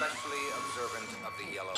especially observant of the yellow.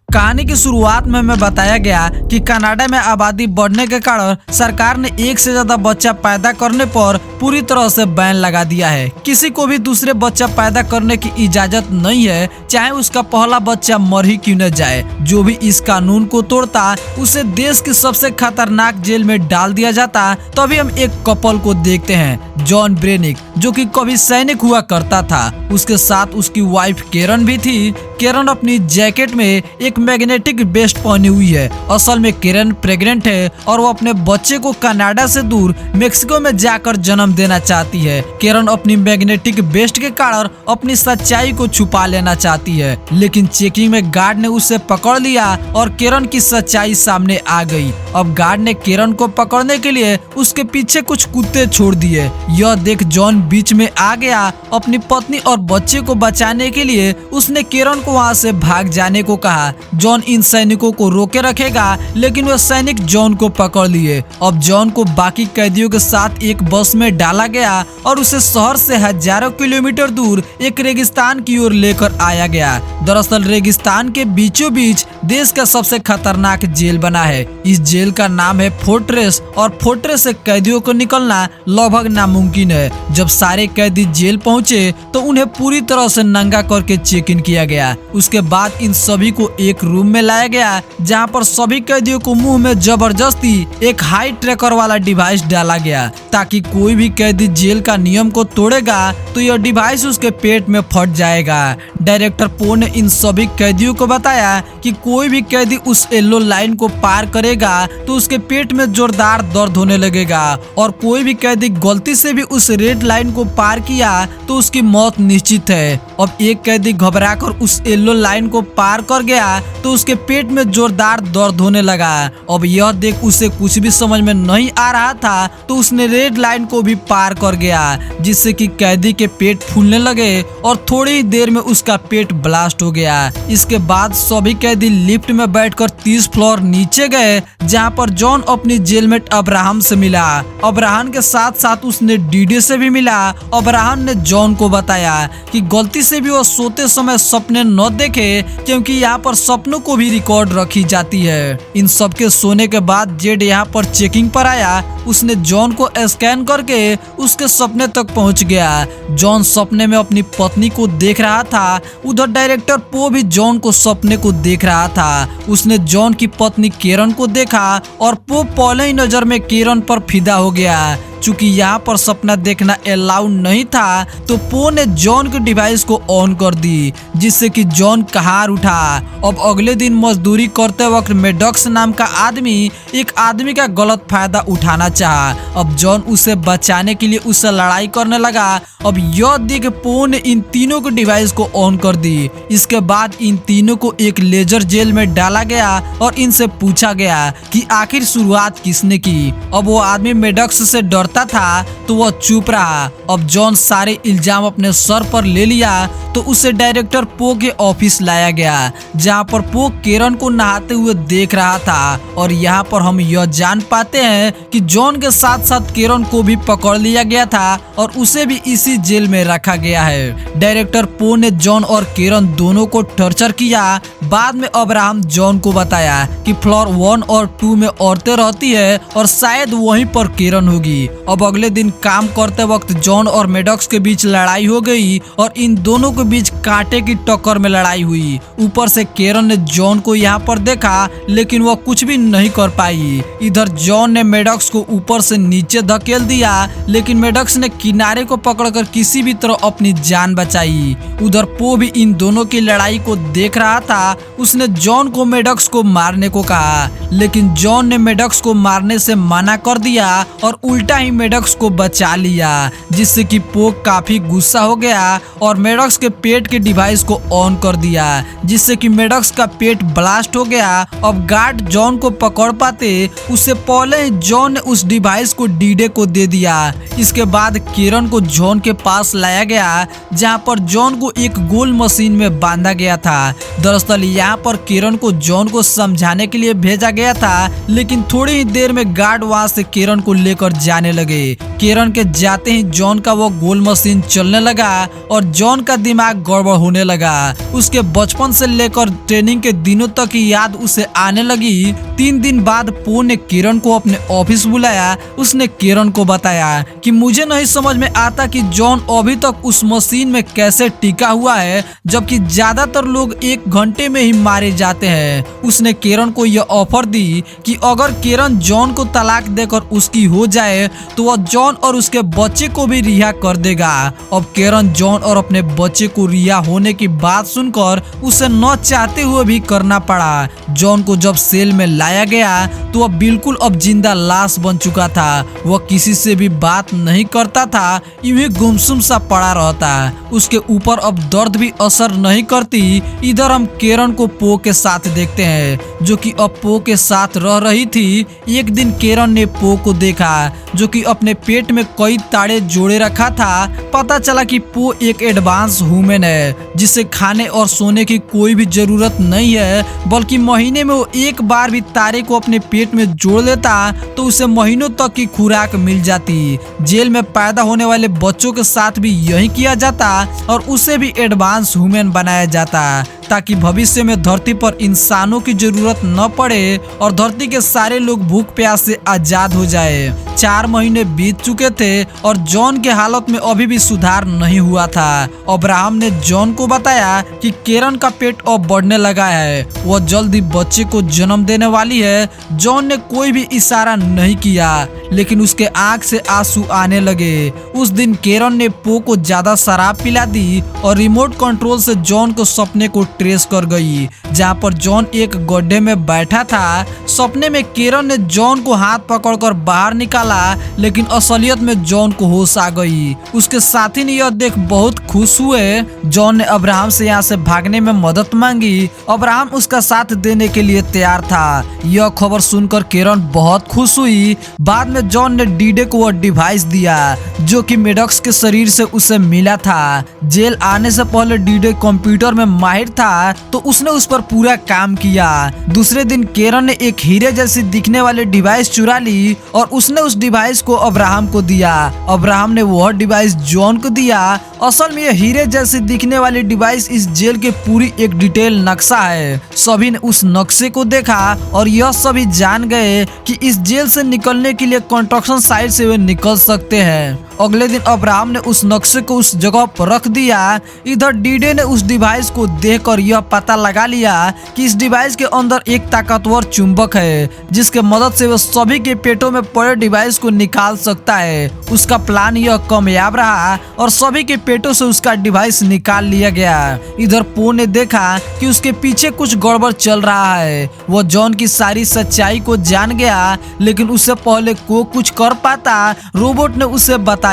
कहानी की शुरुआत में हमें बताया गया कि कनाडा में आबादी बढ़ने के कारण सरकार ने एक से ज्यादा बच्चा पैदा करने पर पूरी तरह से बैन लगा दिया है। किसी को भी दूसरे बच्चा पैदा करने की इजाजत नहीं है, चाहे उसका पहला बच्चा मर ही क्यों न जाए। जो भी इस कानून को तोड़ता उसे देश की सबसे खतरनाक जेल में डाल दिया जाता। तभी हम एक कपल को देखते हैं, जॉन ब्रेनिक, जो कि कभी सैनिक हुआ करता था। उसके साथ उसकी वाइफ केरन भी थी। केरन अपनी जैकेट में एक मैग्नेटिक वेस्ट पहनी हुई है। असल में केरन प्रेग्नेंट है और वो अपने बच्चे को कनाडा से दूर मेक्सिको में जाकर जन्म देना चाहती है। केरन अपनी मैग्नेटिक वेस्ट के कारण अपनी सच्चाई को छुपा लेना चाहती है, लेकिन चेकिंग में गार्ड ने उसे पकड़ लिया और केरन की सच्चाई सामने आ गई। अब गार्ड ने केरन को पकड़ने के लिए उसके पीछे कुछ कुत्ते छोड़ दिए। यह देख जॉन बीच में आ गया। अपनी पत्नी और बच्चे को बचाने के लिए उसने केरन को वहां से भाग जाने को कहा। जॉन इन सैनिकों को रोके रखेगा, लेकिन वे सैनिक जॉन को पकड़ लिए। अब जॉन को बाकी कैदियों के साथ एक बस में डाला गया और उसे शहर से हजारों किलोमीटर दूर एक रेगिस्तान की ओर लेकर आया गया। दरअसल रेगिस्तान के बीचों बीच देश का सबसे खतरनाक जेल बना है। इस जेल का नाम है फोर्ट्रेस और फोर्ट्रेस से कैदियों को निकलना लगभग नामुमकिन है। जब सारे कैदी जेल पहुंचे तो उन्हें पूरी तरह से नंगा करके चेक इन किया गया। उसके बाद इन सभी को एक रूम में लाया गया, जहां पर सभी कैदियों को मुंह में जबरदस्ती एक हाई ट्रैकर वाला डिवाइस डाला गया, ताकि कोई भी कैदी जेल का नियम को तोड़ेगा तो यह डिवाइस उसके पेट में फट जाएगा। डायरेक्टर पो ने इन सभी कैदियों को बताया कि कोई भी कैदी उस येलो लाइन को पार करेगा तो उसके पेट में जोरदार दर्द होने लगेगा, और कोई भी कैदी गलती से भी उस रेड लाइन को पार किया तो उसकी मौत निश्चित है। अब एक कैदी घबराकर उस येलो लाइन को पार कर गया तो उसके पेट में जोरदार दर्द होने लगा। अब यह देख उसे कुछ भी समझ में नहीं आ रहा था तो उसने रेड लाइन को भी पार कर गया, जिससे कि कैदी के पेट फूलने लगे और थोड़ी ही देर में उसका पेट ब्लास्ट हो गया। इसके बाद सभी कैदी लिफ्ट में बैठकर 30 फ्लोर नीचे गए, जहां पर जॉन अपनी जेलमेट अब्राहम से मिला। अब्राहम के साथ साथ उसने डीडी से भी मिला। अब्राहम ने जॉन को बताया कि गलती से भी वो सोते समय सपने न देखे, क्योंकि यहाँ पर सपनों को भी रिकॉर्ड रखी जाती है। इन सब के सोने के बाद जेड यहाँ पर चेकिंग पर आया। उसने जॉन को स्कैन करके उसके सपने तक पहुंच गया। जॉन सपने में अपनी पत्नी को देख रहा था। उधर डायरेक्टर पो भी जॉन को सपने को देख रहा था। उसने जॉन की पत्नी केरन को देखा और पो पहले ही नजर में केरन पर फिदा हो गया। चूंकि यहाँ पर सपना देखना अलाउड नहीं था तो पो ने जॉन के डिवाइस को ऑन कर दी, जिससे कि जॉन कहार उठा। अब अगले दिन मजदूरी करते वक्त मेडॉक्स नाम का आदमी एक आदमी का गलत फायदा उठाना चाहा। अब जॉन उसे बचाने के लिए उससे लड़ाई करने लगा। अब यह देख पो ने इन तीनों के डिवाइस को ऑन कर दी। इसके बाद इन तीनों को एक लेजर जेल में डाला गया और इनसे पूछा गया कि आखिर शुरुआत किसने की। अब वो आदमी मेडॉक्स से डरता था तो वह चुप रहा। अब जॉन सारे इल्जाम अपने सर पर ले लिया तो उसे डायरेक्टर पो के ऑफिस लाया गया, जहां पर पो केरन को नहाते हुए देख रहा था। और यहाँ पर हम यह जान पाते हैं कि जॉन के साथ साथ केरन को भी पकड़ लिया गया था और उसे भी इसी जेल में रखा गया है। डायरेक्टर पो ने जॉन और केरन दोनों को टॉर्चर किया। बाद में अब्राहम जॉन को बताया कि फ्लोर 1 और 2 में औरतें रहती है और शायद वहीं पर केरन होगी। अब अगले दिन काम करते वक्त जॉन और मेडॉक्स के बीच लड़ाई हो गई और इन दोनों के बीच कांटे की टक्कर में लड़ाई हुई। ऊपर से केरन ने जॉन को यहाँ पर देखा, लेकिन वह कुछ भी नहीं कर पाई। इधर जॉन ने मेडॉक्स को ऊपर से नीचे धकेल दिया, लेकिन मेडॉक्स ने किनारे को पकड़कर किसी भी तरह अपनी जान बचाई। उधर पो भी इन दोनों की लड़ाई को देख रहा था। उसने जॉन को मेडॉक्स को मारने को कहा, लेकिन जॉन ने मेडॉक्स को मारने से मना कर दिया और उल्टा ही मेडॉक्स को बचा लिया, जिससे कि पो काफी गुस्सा हो गया और मेडॉक्स के पेट के डिवाइस को ऑन कर दिया, जिससे कि मेडॉक्स का पेट ब्लास्ट हो गया। अब गार्ड जॉन को पकड़ पाते उससे पहले ही जॉन ने उस डिवाइस को डीडे को दे दिया। इसके बाद केरन को जॉन के पास लाया गया, जहां पर जॉन को एक गोल मशीन में बांधा गया था। दरअसल यहाँ पर केरन को जॉन को समझाने के लिए भेजा गया था, लेकिन थोड़ी ही देर में गार्ड वहां से केरन को लेकर जाने लगे। लगे। केरन के जाते ही जॉन का वो गोल मशीन चलने लगा और जॉन का दिमाग गड़बड़ होने लगा। उसके बचपन से लेकर ट्रेनिंग के दिनों तक की याद उसे आने लगी। 3 दिन बाद पो ने केरन को अपने ऑफिस बुलाया। उसने केरन को बताया कि मुझे नहीं समझ में आता कि जॉन अभी तक उस मशीन में कैसे टिका हुआ है, जबकि ज्यादातर लोग 1 घंटे में ही मारे जाते हैं। उसने केरन को यह ऑफर दी कि अगर केरन जॉन को तलाक देकर उसकी हो जाए तो वह जॉन और उसके बच्चे को भी रिहा कर देगा। अब केरन जॉन और अपने बच्चे को रिहा होने की बात सुनकर उसे न चाहते हुए भी करना पड़ा। जॉन को जब सेल में लाया गया तो वह बिल्कुल अब जिंदा लाश बन चुका था। वह किसी से भी बात नहीं करता था, यूं ही गुमसुम सा पड़ा रहता। उसके ऊपर अब दर्द भी असर नहीं करती। इधर हम केरन को पो के साथ देखते हैं, जो कि अब पो के साथ रह रही थी। एक दिन केरन ने पो को देखा, जो कि अपने पेट में कई ताड़े जोड़े रखा था। पता चला कि पो एक एडवांस ह्यूमन है, जिसे खाने और सोने की कोई भी जरूरत नहीं है, बल्कि महीने में वो एक बार भी तारे को अपने पेट में जोड़ लेता तो उसे महीनों तक की खुराक मिल जाती। जेल में पैदा होने वाले बच्चों के साथ भी यही किया जाता और उसे भी एडवांस ह्यूमन बनाया जाता, ताकि भविष्य में धरती पर इंसानों की जरूरत न पड़े और धरती के सारे लोग भूख प्यास से आजाद हो जाए। 4 महीने बीत चुके थे और जॉन के हालत में अभी भी सुधार नहीं हुआ था। अब्राहम ने जॉन को बताया कि केरन का पेट अब बढ़ने लगा है, वह जल्द ही बच्चे को जन्म देने वाली है। जॉन ने कोई भी इशारा नहीं किया, लेकिन उसके आंख से आंसू आने लगे। उस दिन केरन ने पो को ज्यादा शराब पिला दी और रिमोट कंट्रोल से जॉन को सपने को ट्रेस कर गई, जहां पर जॉन एक गड्ढे में बैठा था। सपने में केरन ने जॉन को हाथ पकड़कर बाहर निकाला, लेकिन असलियत में जॉन को होश आ गई। उसके साथी ने यह देख बहुत खुश हुए। जॉन ने अब्राहम से यहाँ से भागने में मदद मांगी। अब्राहम उसका साथ देने के लिए तैयार था। यह खबर सुनकर केरन बहुत खुश हुई। बाद में जॉन ने डीडे को वह डिवाइस दिया, जो कि मेडॉक्स के शरीर से उसे मिला था। जेल आने से पहले डीडे कंप्यूटर में माहिर था, तो उसने उस पर पूरा काम किया। दूसरे दिन केरन ने एक हीरे जैसी दिखने वाले डिवाइस चुरा ली और उसने उस डिवाइस को अब्राहम को दिया। अब्राहम ने वह डिवाइस जॉन को दिया। असल में यह हीरे जैसी दिखने वाली डिवाइस इस जेल के पूरी एक डिटेल नक्शा है। सभी ने उस नक्शे को देखा और यह सभी जान गए कि इस जेल से निकलने के लिए कंस्ट्रक्शन साइट से वे निकल सकते हैं। अगले दिन अब्राहम ने उस नक्शे को उस जगह पर रख दिया। इधर डीडे ने उस डिवाइस को देखकर यह पता लगा लिया कि इस डिवाइस के अंदर एक ताकतवर चुंबक है, जिसके मदद से वह सभी के पेटों में पड़े डिवाइस को निकाल सकता है। उसका प्लान यह कामयाब रहा और सभी के पेटों से उसका डिवाइस निकाल लिया गया। इधर पो ने देखा कि उसके पीछे कुछ गड़बड़ चल रहा है। वह जॉन की सारी सच्चाई को जान गया, लेकिन उससे पहले को कुछ कर पाता, रोबोट ने उसे बताया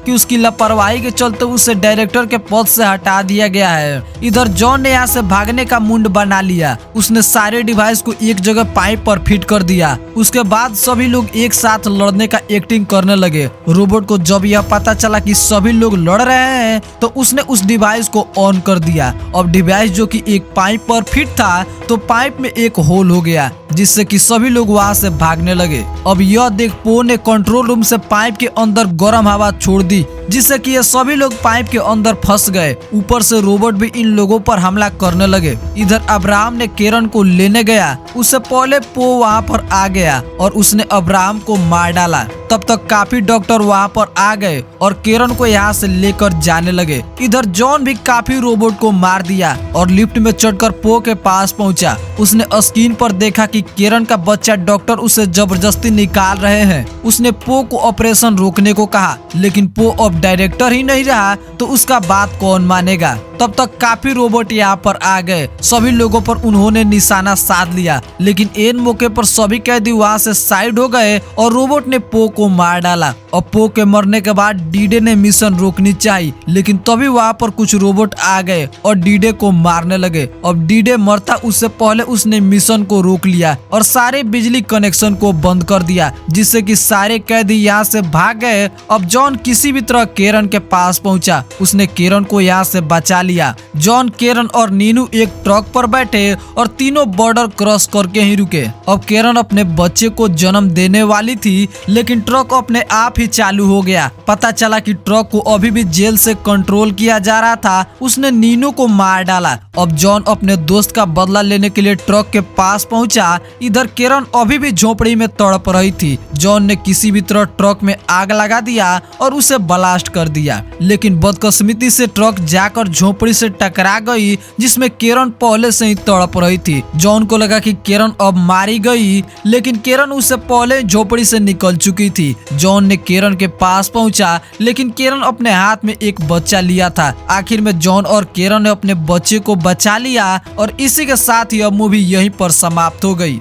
कि उसकी लापरवाही के चलते उसे डायरेक्टर के पद से हटा दिया गया है। इधर जॉन ने यहाँ से भागने का मुंड बना लिया। उसने सारे डिवाइस को एक जगह पाइप पर फिट कर दिया। उसके बाद सभी लोग एक साथ लड़ने का एक्टिंग करने लगे। रोबोट को जब यह पता चला कि सभी लोग लड़ रहे हैं, तो उसने उस डिवाइस को ऑन कर दिया। अब डिवाइस जो कि एक पाइप पर फिट था, तो पाइप में एक होल हो गया, जिससे कि सभी लोग वहां से भागने लगे। अब यह देख पो ने कंट्रोल रूम से पाइप के अंदर गर्म हवा छोड़ दी, जिससे कि ये सभी लोग पाइप के अंदर फंस गए। ऊपर से रोबोट भी इन लोगों पर हमला करने लगे। इधर अब्राहम ने केरन को लेने गया। उससे पहले पो वहां पर आ गया और उसने अब्राहम को मार डाला। तब तक काफी डॉक्टर वहां पर आ गए और केरन को यहाँ से लेकर जाने लगे। इधर जॉन भी काफी रोबोट को मार दिया और लिफ्ट में चढ़कर पो के पास पहुंचा। उसने स्क्रीन पर देखा कि केरन का बच्चा डॉक्टर उसे जबरदस्ती निकाल रहे हैं। उसने पो को ऑपरेशन रोकने को कहा, लेकिन पो अब डायरेक्टर ही नहीं रहा, तो उसका बात कौन मानेगा। तब तक काफी रोबोट यहाँ पर आ गए। सभी लोगों पर उन्होंने निशाना साध लिया, लेकिन एन मौके पर सभी कैदी वहाँ से साइड हो गए और रोबोट ने पो को मार डाला। और पो के मरने के बाद डीडे ने मिशन रोकनी चाहिए, लेकिन तभी वहाँ पर कुछ रोबोट आ गए और डीडे को मारने लगे। अब डीडे मरता उससे पहले उसने मिशन को रोक लिया और सारे बिजली कनेक्शन को बंद कर दिया, जिससे कि सारे कैदी यहाँ से भाग गए। अब जॉन किसी भी तरह केरन के पास पहुंचा। उसने केरन को यहाँ से बचा लिया। जॉन, केरन और नीनू एक ट्रक पर बैठे और तीनों बॉर्डर क्रॉस करके ही रुके। अब केरन अपने बच्चे को जन्म देने वाली थी, लेकिन ट्रक अपने आप ही चालू हो गया। पता चला कि ट्रक को अभी भी जेल से कंट्रोल किया जा रहा था। उसने नीनू को मार डाला। अब जॉन अपने दोस्त का बदला लेने के लिए ट्रक के पास पहुंचा। इधर केरन अभी भी झोपड़ी में तड़प रही थी। जॉन ने किसी भी तरह ट्रक में आग लगा दिया और उसे ब्लास्ट कर दिया, लेकिन बदकिस्मती से ट्रक जाकर झोपड़ी से टकरा गई, जिसमें केरन पहले से ही तड़प रही थी। जॉन को लगा कि केरन अब मारी गई, लेकिन केरन उससे पहले झोपड़ी से निकल चुकी थी। जॉन ने केरन के पास पहुंचा, लेकिन केरन अपने हाथ में एक बच्चा लिया था। आखिर में जॉन और केरन ने अपने बच्चे को बचा लिया और इसी के साथ ही अब मूवी यहीं पर समाप्त हो गई।